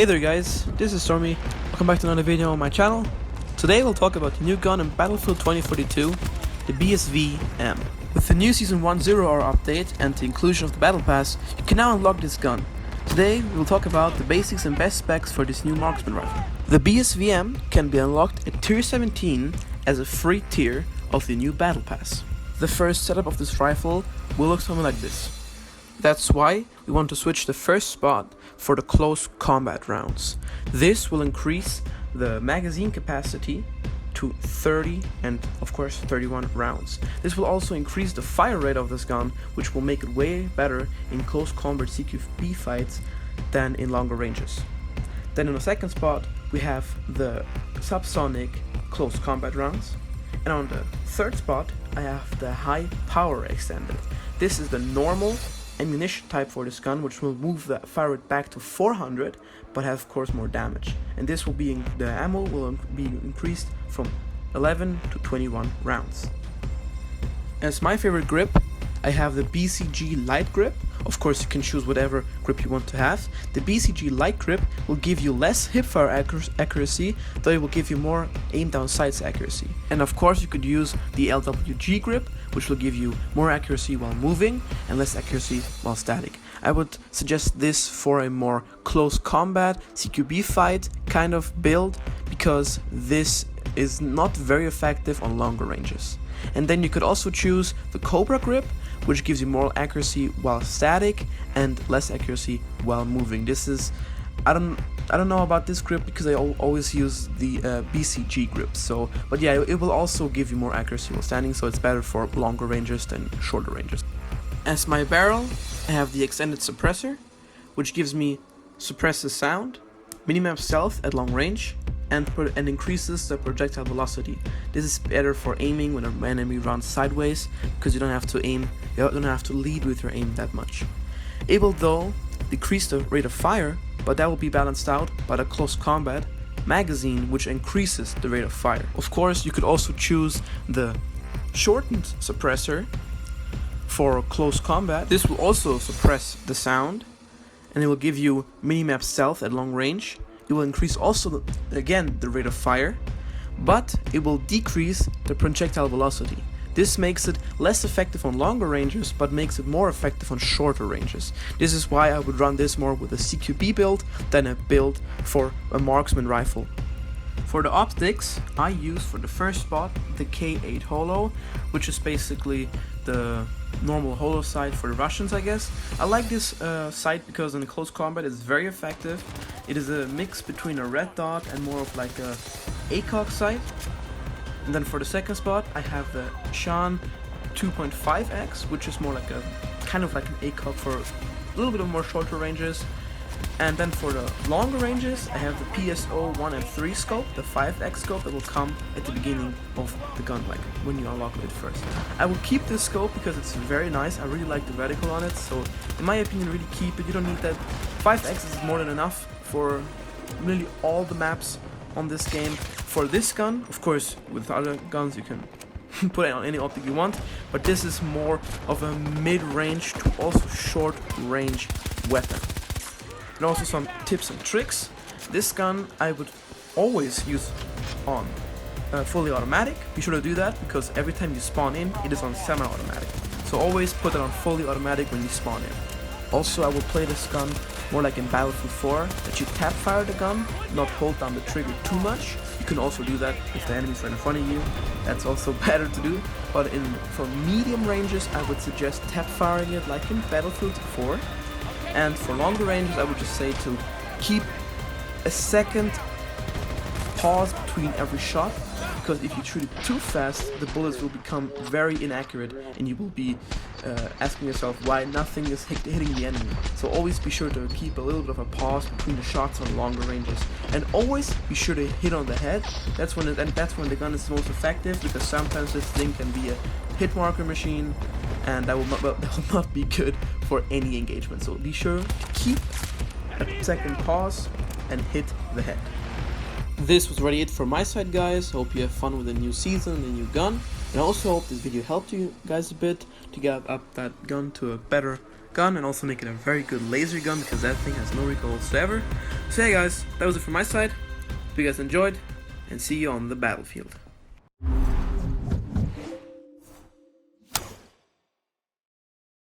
Hey there guys, this is Stormy. Welcome back to another video on my channel. Today we'll talk about the new gun in Battlefield 2042, the BSV-M. With the new Season 1.0 hour update and the inclusion of the Battle Pass, you can now unlock this gun. Today we will talk about the basics and best specs for this new marksman rifle. The BSV-M can be unlocked at tier 17 as a free tier of the new Battle Pass. The first setup of this rifle will look something like this. That's why we want to switch the first spot for the close combat rounds. This will increase the magazine capacity to 30 and of course 31 rounds. This will also increase the fire rate of this gun, which will make it way better in close combat CQB fights than in longer ranges. Then in the second spot we have the subsonic close combat rounds, and on the third spot I have the high power extended. This is the normal ammunition type for this gun, which will move the fire rate back to 400 but have of course more damage, and this will be the ammo will be increased from 11 to 21 rounds. As my favorite grip, I have the BCG light grip. Of course you can choose whatever grip you want to have. The BCG light grip will give you less hipfire accuracy, though it will give you more aim down sights accuracy. And of course you could use the LWG grip, which will give you more accuracy while moving and less accuracy while static. I would suggest this for a more close combat CQB fight kind of build, because this is not very effective on longer ranges. And then you could also choose the Cobra grip, which gives you more accuracy while static and less accuracy while moving. This is, I don't know about this grip because I always use the BCG grip. But yeah, it will also give you more accuracy while standing, so it's better for longer ranges than shorter ranges. As my barrel, I have the extended suppressor, which gives me suppresses sound, minimap stealth at long range, and increases the projectile velocity. This is better for aiming when an enemy runs sideways, because you don't have to aim, you don't have to lead with your aim that much. It will though decrease the rate of fire, but that will be balanced out by the close combat magazine, which increases the rate of fire. Of course, you could also choose the shortened suppressor for close combat. This will also suppress the sound, and it will give you minimap stealth at long range. It will increase also, again, the rate of fire, but it will decrease the projectile velocity. This makes it less effective on longer ranges, but makes it more effective on shorter ranges. This is why I would run this more with a CQB build than a build for a marksman rifle. For the optics, I use for the first spot the K8 holo, which is basically the normal holo sight for the Russians, I guess. I like this sight because in close combat it's very effective. It is a mix between a red dot and more of like a ACOG sight. And then for the second spot I have the Johan 2.5x, which is more like a kind of like an ACOG for a little bit of more shorter ranges. And then for the longer ranges I have the PSO 1 and 3 scope, the 5x scope that will come at the beginning of the gun, like when you unlock it first. I will keep this scope because it's very nice. I really like the reticle on it, so in my opinion really keep it. You don't need that. 5x is more than enough for nearly all the maps on this game. For this gun, of course with other guns you can put it on any optic you want, but this is more of a mid-range to also short-range weapon. And also some tips and tricks. This gun I would always use on fully automatic. Be sure to do that because every time you spawn in, it is on semi-automatic. So always put it on fully automatic when you spawn in. Also, I will play this gun more like in Battlefield 4, that you tap fire the gun, not hold down the trigger too much. You can also do that if the enemy's right in front of you. That's also better to do. But for medium ranges, I would suggest tap firing it like in Battlefield 4. And for longer ranges, I would just say to keep a second pause between every shot, because if you shoot it too fast, the bullets will become very inaccurate and you will be asking yourself why nothing is hitting the enemy. So always be sure to keep a little bit of a pause between the shots on longer ranges, and always be sure to hit on the head. That's when the gun is most effective, because sometimes this thing can be a hit marker machine, and that will not be good for any engagement. So be sure to keep a second pause and hit the head. This was already it from my side, guys. Hope you have fun with the new season and the new gun, and I also hope this video helped you guys a bit to get up that gun to a better gun and also make it a very good laser gun because that thing has no recoil whatsoever. So yeah guys, that was it from my side. Hope you guys enjoyed and see you on the battlefield.